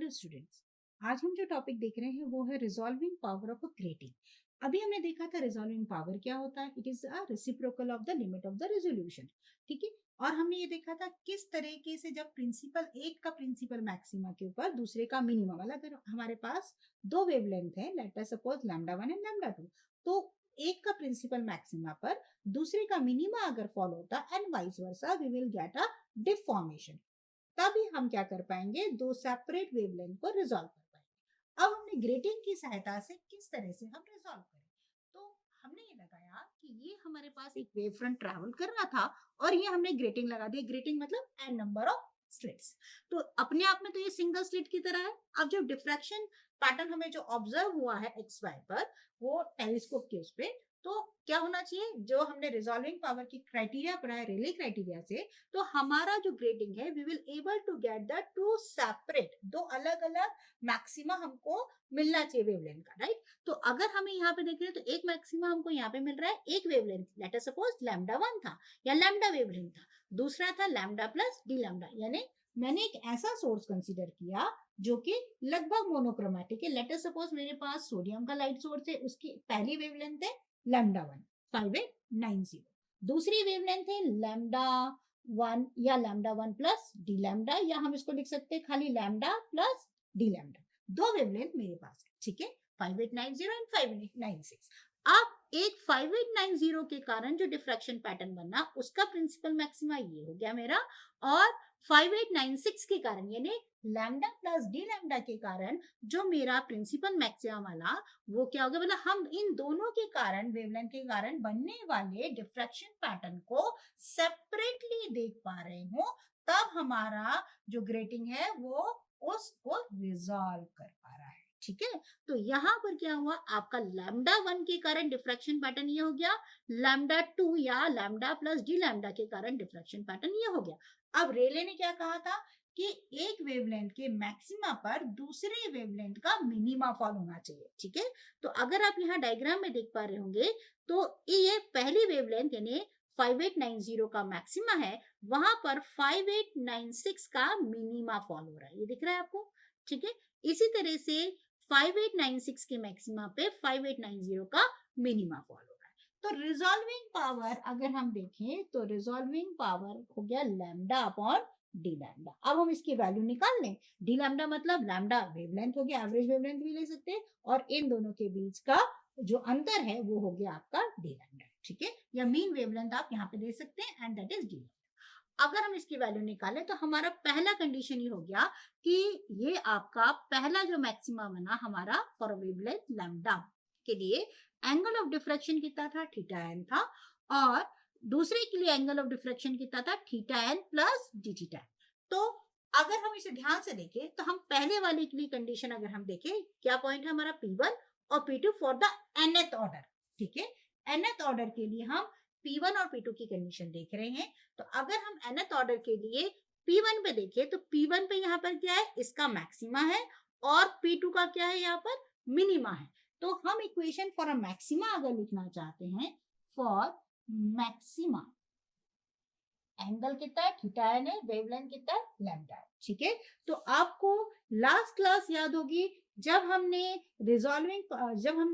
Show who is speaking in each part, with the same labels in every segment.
Speaker 1: Hello students. आज हम जो टॉपिक देख रहे हैं वो है resolving power of a grating. अभी हमने देखा था रिजॉल्विंग पावर क्या होता है। It is a reciprocal of the limit of the resolution. ठीक है। और हमने ये देखा था किस तरीके से जब प्रिंसिपल एक का प्रिंसिपल मैक्सिमा के ऊपर दूसरे का मिनिमम, मतलब अगर हमारे पास दो वेवलेंथ है, let us suppose lambda 1 and lambda 2, तो एक का प्रिंसिपल मैक्सिमा पर दूसरे का मिनिमा अगर फॉलो होता and vice versa, we will get a deformation. तभी हम क्या कर पाएंगे, दो सेपरेट वेवलेंथ को रिजॉल्व कर पाएंगे। अब हमने ग्रेटिंग की सहायता से किस तरह से हम रिजॉल्व करें, तो हमने ये लगाया कि ये हमारे पास एक वेव फ्रंट ट्रैवल कर रहा था और ये हमने ग्रेटिंग लगा दी। ग्रेटिंग मतलब एन नंबर ऑफ स्लिट्स। तो अपने आप में तो ये सिंगल स्लिट की तरह है। अब जब डिफ्रैक्शन पैटर्न हमें जो ऑब्जर्व हुआ है एक्स वाई पर, वो टेलीस्कोप के उस पे, तो क्या होना चाहिए, जो हमने रिजॉल्विंग पावर की क्राइटेरिया पढ़ा है रेले क्राइटेरिया से, तो हमारा जो ग्रेडिंग है we will able to get the two separate, दो अलग अलग मैक्सिमा हमको मिलना चाहिए वेवलेंथ का, राइट। तो अगर हमें यहाँ पे देख रहे हैं तो एक मैक्सिमा हमको यहाँ पे मिल रहा है, एक wavelength, let us suppose lambda 1 था या लैम्डा वेवलेंथ था, दूसरा था लैम्डा प्लस डी लैम्डा, यानी मैंने एक ऐसा सोर्स कंसीडर किया जो कि लगभग मोनोक्रोमेटिक है। लेट अस सपोज मेरे पास सोडियम का लाइट सोर्स है, उसकी पहली वेवलेंथ है लैम्डा 1 5890, दूसरी वेवलेंथ है लैम्डा 1 या लैम्डा 1 प्लस डी लैम्डा, या हम इसको लिख सकते हैं खाली लैम्डा प्लस डी लैम्डा। दो वेवलेंथ मेरे पास है, ठीक है, 5890 एंड 5896। अब एक 5890 के कारण जो डिफ्रैक्शन पैटर्न बना उसका प्रिंसिपल मैक्सिमा ये हो गया मेरा, और 5896 के कारण यानी लैम्डा प्लस डी लैम्डा के कारण जो मेरा प्रिंसिपल मैक्सिमा वाला, वो क्या हो गया, मतलब हम इन दोनों के कारण, वेवलेंथ के कारण बनने वाले डिफ्रैक्शन पैटर्न को सेपरेटली देख पा रहे हो, तब हमारा जो ग्रेटिंग है वो उसको रिजॉल्व कर पा रहा है। ठीक है। तो यहाँ पर क्या हुआ, आपका लैम्डा 1 के कारण डिफ्रैक्शन पैटर्न ये हो गया, लैम्डा 2 या लैम्डा प्लस डी लैम्डा के कारण डिफ्रैक्शन पैटर्न ये हो गया। अब रेले ने क्या कहा था कि एक वेवलेंथ के मैक्सिमा पर दूसरे वेवलेंथ का मिनिमा फॉल होना चाहिए। ठीक है। तो अगर आप यहाँ डायग्राम में देख पा रहे होंगे तो ये पहली वेवलेंथ यानी 5890 का मैक्सिमा है, वहां पर 5896 का मिनिमा फॉल हो रहा है, ये दिख रहा है आपको। ठीक है। इसी तरह से 5896 के मैक्सिमा पे 5890 का मिनिमा फॉल हो रहा है। तो रिजॉल्विंग पावर अगर हम देखें तो रिजॉल्विंग पावर हो गया लैम्डा अपॉन डी लैम्डा। अब हम इसकी वैल्यू निकाल लें। डी लैम्डा मतलब लैम्डा वेवलेंथ हो गया, एवरेज वेवलेंथ भी ले सकते हैं, और इन दोनों के बीच का जो अंतर है वो हो गया आपका डी लैम्डा। ठीक है, या मीन वेवलेंथ आप यहाँ पे दे सकते हैं, and that is D lambda. अगर हम इसकी वैल्यू निकालें तो हमारा पहला कंडीशन ये हो गया कि ये आपका पहला जो मैक्सिमा बना हमारा फॉर वेवलेंथ लैम्डा के लिए, एंगल ऑफ डिफ्रैक्शन कितना था, थीटा एन था, और दूसरे के लिए एंगल ऑफ डिफ्रैक्शन कितना था, theta N plus D theta. तो अगर हम इसे ध्यान से देखें तो हम पहले वाले के लिए कंडीशन अगर हम देखें, क्या पॉइंट है हमारा P1 और P2 for the nth order. ठीक है, nth ऑर्डर के लिए हम P1 और P2 की कंडीशन देख रहे हैं। तो अगर हम nth ऑर्डर के लिए P1 पे देखें तो P1 पे यहाँ पर क्या है, इसका मैक्सिमा है, और P2 का क्या है, यहाँ पर मिनिमा है। तो हम इक्वेशन फॉर अ मैक्सिमा अगर लिखना चाहते हैं, फॉर मैक्सिमा एंगल कितना है, थीटा एन है, वेवलेंथ कितना है, लैम्डा है। ठीक है। तो आपको लास्ट क्लास याद होगी जब हमने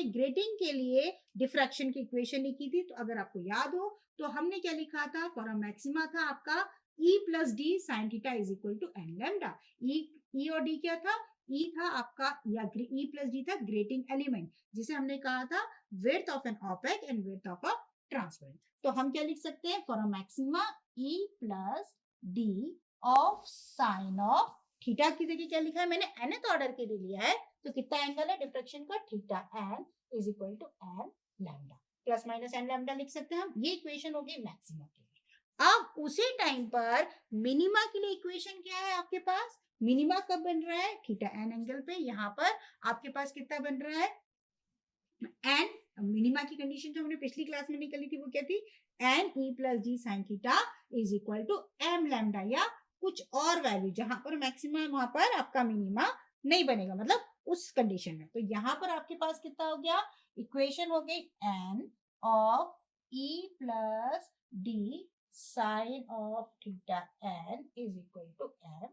Speaker 1: ग्रेटिंग के लिए डिफ्रैक्शन की इक्वेशन लिखी थी, तो अगर आपको याद हो तो हमने क्या लिखा था, फॉर अ मैक्सिमा था आपका E plus D sine theta is equal to N lambda. E और डी क्या था, ई था आपका, या ई प्लस डी था ग्रेटिंग एलिमेंट, जिसे हमने कहा था width of an opaque and width of a transparent. तो हम क्या लिख सकते हैं, for a maxima E plus D of sine of theta की जगह क्या लिखा है मैंने, nth ऑर्डर के लिए लिया है, तो कितना एंगल है डिफ्रैक्शन का, theta N is equal to N lambda, plus minus n lambda लिख सकते हैं हम। ये इक्वेशन होगी मैक्सिमा के लिए। अब उसी टाइम पर मिनिमा के लिए इक्वेशन क्या है आपके पास, मिनिमा कब बन रहा है, थीटा एन एंगल पे। यहाँ पर आपके पास कितना बन रहा है, एन, मिनिमा की कंडीशन जो हमने पिछली क्लास में निकाली थी वो क्या थी, n e plus D sine theta is equal to m lambda, या कुछ और वैल्यू, जहां पर मैक्सिमम वहां पर आपका मिनिमा नहीं बनेगा, मतलब उस कंडीशन में। तो यहाँ पर आपके पास कितना हो गया, इक्वेशन हो गई n of E plus D sine of theta N is equal to m.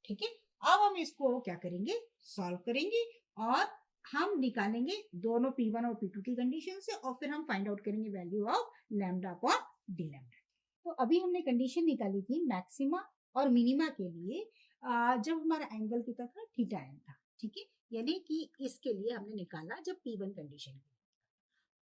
Speaker 1: ठीक है। अब हम इसको क्या करेंगे, सॉल्व करेंगे और हम निकालेंगे दोनों P1 और P2 की कंडीशन से और फिर हम फाइंड आउट करेंगे value of lambda upon d lambda. तो अभी हमने कंडीशन निकाली थी मैक्सिमा और मिनिमा के लिए जब हमारा एंगल कितना था, थीटा एन था, ठीक है, यानी कि इसके लिए हमने निकाला जब P1 कंडीशन।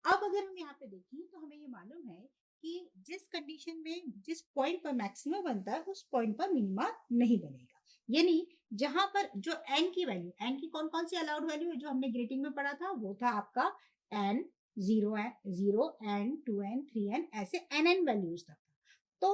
Speaker 1: अब अगर हम यहाँ पे देखें तो हमें ये मालूम है कि जिस कंडीशन में जिस पॉइंट पर मैक्सिमम बनता है उस पॉइंट पर मिनिमा नहीं बनेगा, यानी जहां पर जो एन की कौन कौन सी अलाउड वैल्यू है जो हमने ग्रेटिंग में पढ़ा था, वो था आपका n, zero n, two n, three n, ऐसे एन वैल्यूज तक। तो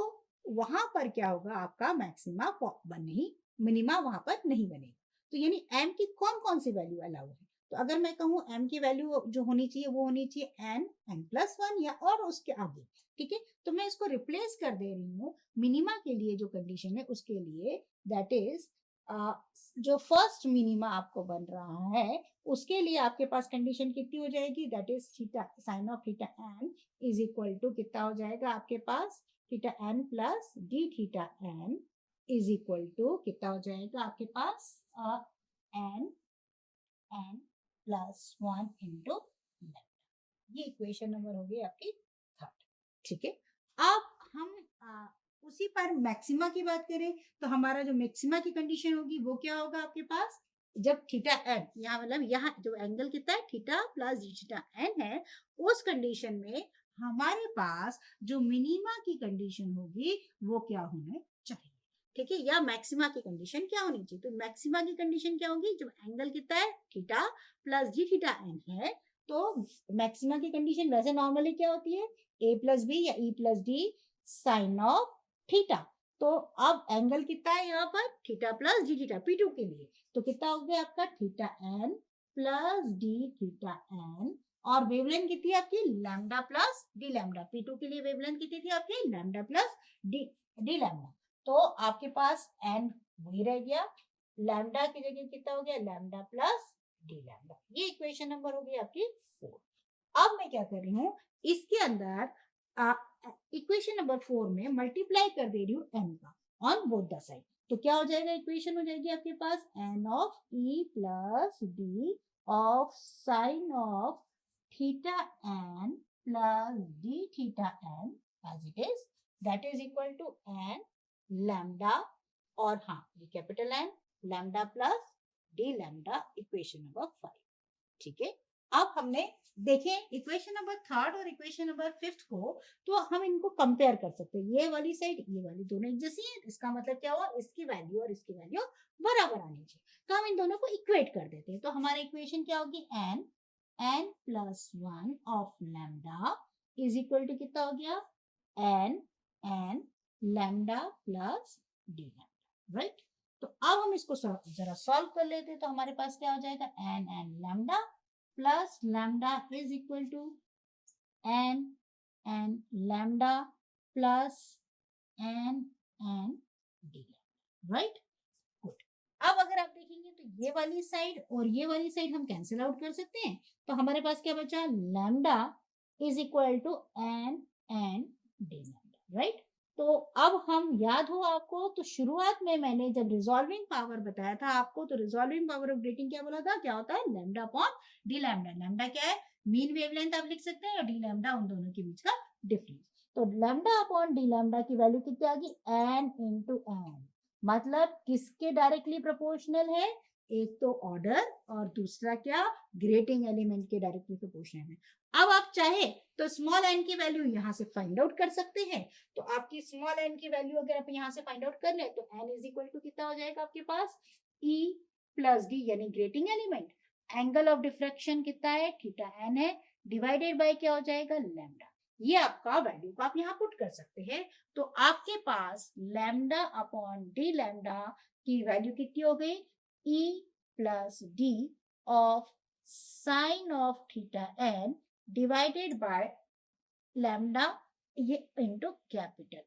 Speaker 1: वहां पर क्या होगा, आपका मैक्सिमा नहीं, मिनिमा वहां पर नहीं बनेगा। तो यानी एम की कौन कौन सी वैल्यू अलाउ है, तो अगर मैं कहूँ एम की वैल्यू जो होनी चाहिए वो होनी चाहिए एन, एन प्लस वन या और उसके आगे, ठीक है। तो मैं इसको रिप्लेस कर दे रही हूँ मिनिमा के लिए जो कंडीशन है उसके लिए, दैट इज जो फर्स्ट मिनिमा आपको बन रहा है उसके लिए आपके पास कंडीशन कितनी हो जाएगी, that is theta sine of theta N is equal to कितना हो जाएगा आपके पास, theta N plus D theta N is equal to कितना हो जाएगा आपके पास N N plus one into lambda. ये इक्वेशन नंबर हो गई आपकी थर्ड, ठीक है। अब हम उसी पर मैक्सिमा की बात करें तो हमारा जो मैक्सिमा की कंडीशन होगी वो क्या होगा आपके पास, जब थीटा एन, यहाँ मतलब यहाँ जो एंगल कितना है theta plus D theta n है, उस कंडीशन में हमारे पास जो मिनिमा की कंडीशन होगी वो क्या होने चाहिए, ठीक है, या मैक्सिमा की कंडीशन क्या होनी चाहिए। तो मैक्सिमा की कंडीशन क्या होगी, जब एंगल कितना है theta plus D theta n है, तो मैक्सिमा की कंडीशन वैसे नॉर्मली क्या होती है, ए प्लस बी या ई plus D sine of theta. तो अब एंगल कितना है यहाँ पर, theta plus D theta P2 के लिए, तो कितना हो गया आपका theta N plus D theta n, और वेवलेंथ कितनी है आपकी lambda plus D lambda, P2 के लिए वेवलेंथ कितनी थी आपकी lambda plus D D lambda. तो आपके पास एन वही रह गया, लैम्डा की जगह कितना हो गया लैम्डा प्लस डी लैम्डा। ये इक्वेशन नंबर हो गई आपकी 4। अब मैं क्या कर रही हूँ, इसके अंदर इक्वेशन नंबर 4 में मल्टीप्लाई कर दे रही हूँ एन का ऑन बोथ द साइड। तो क्या हो जाएगा, इक्वेशन हो जाएगी आपके पास N of E plus D of sine of theta N plus D theta N as it is, that is equal to N lambda, और हाँ ये capital N lambda plus D lambda, equation number 5, ठीक है। अब हमने देखें equation number third और equation number fifth को, तो हम इनको कंपेयर कर सकते हैं, ये वाली साइड ये वाली दोनों एक जैसी है, इसका मतलब क्या हुआ, इसकी वैल्यू और इसकी वैल्यू बराबर आनी चाहिए। तो हम इन दोनों को इक्वेट कर देते हैं, तो हमारा इक्वेशन क्या होगी, n N plus one of lambda is equal to कितना हो गया n n lambda plus D lambda, right. तो अब हम इसको जरा सॉल्व कर लेते हैं, तो हमारे पास क्या हो जाएगा n n lambda plus lambda is equal to n n lambda plus n n d, right, good. अब अगर आप देखेंगे तो ये वाली साइड और ये वाली साइड हम कैंसिल आउट कर सकते हैं, तो हमारे पास क्या बचा lambda is equal to n n d lambda, right. तो अब हम याद हो आपको, तो शुरुआत में मैंने जब रिजॉल्विंग पावर बताया था आपको, तो रिजॉल्विंग पावर ऑफ ग्रेटिंग क्या बोला था, क्या होता है lambda upon d lambda. Lambda क्या है, मीन वेवलेंथ आप लिख सकते हैं, और डी लैम्डा उन दोनों के बीच का डिफरेंस। तो लैम्डा अपॉन डी लैम्डा की वैल्यू कितनी आ गई, एन इंटू एन, मतलब किसके डायरेक्टली प्रोपोर्शनल है, एक तो ऑर्डर और दूसरा क्या ग्रेटिंग एलिमेंट के डायरेक्टली प्रोपोर्शनल है। अब आप चाहे तो स्मॉल एन की वैल्यू यहाँ से फाइंड आउट कर सकते हैं, तो आपकी स्मॉल एन की वैल्यू अगर आप यहाँ से फाइंड आउट कर ले तो एन इज इक्वल टू कितना हो जाएगा आपके पास ई प्लस डी, यानी grating element, angle of diffraction कितना है थीटा एन है, डिवाइडेड बाय क्या हो जाएगा लैम्डा। ये आपका वैल्यू को आप यहाँ पुट कर सकते हैं, तो आपके पास लैम्डा अपॉन डी लैम्डा की वैल्यू कितनी हो गई e plus D of sine of theta n divided by lambda ये इंटू कैपिटल,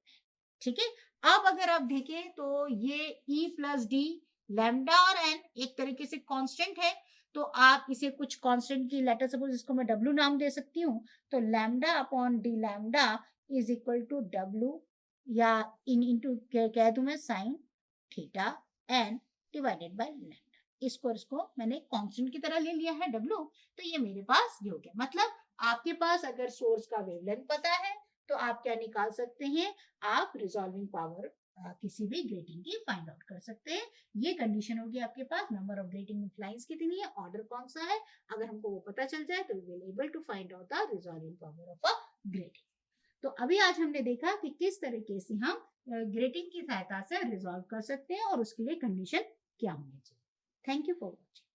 Speaker 1: ठीक है। अब अगर आप देखें तो ये ई प्लस डी लैम्डा और एन एक तरीके से कांस्टेंट है, तो आप इसे कुछ कांस्टेंट की लेटर सपोज इसको मैं डब्ल्यू नाम दे सकती हूँ, तो lambda upon d lambda is equal to W, या इन इंटू कह दूं मैं sine theta n divided by lambda. इसको मैंने कांस्टेंट की तरह ले लिया है W, तो ये मेरे पास ये हो गया। मतलब आपके पास अगर सोर्स का वेवलेंथ पता है तो आप क्या निकाल सकते हैं, आप रिजॉल्विंग पावर किसी भी ग्रेटिंग की फाइंड आउट कर सकते हैं। ये कंडीशन होगी आपके पास, नंबर ऑफ ग्रेटिंग लाइंस कितनी है, ऑर्डर कौन सा है, अगर हमको वो पता चल जाए तो we will able to find out the resolving power of a grating. तो अभी आज हमने देखा कि किस तरीके से हम ग्रेटिंग की सहायता से रिजॉल्व कर सकते हैं और उसके लिए कंडीशन क्या होनी चाहिए। Thank you for watching.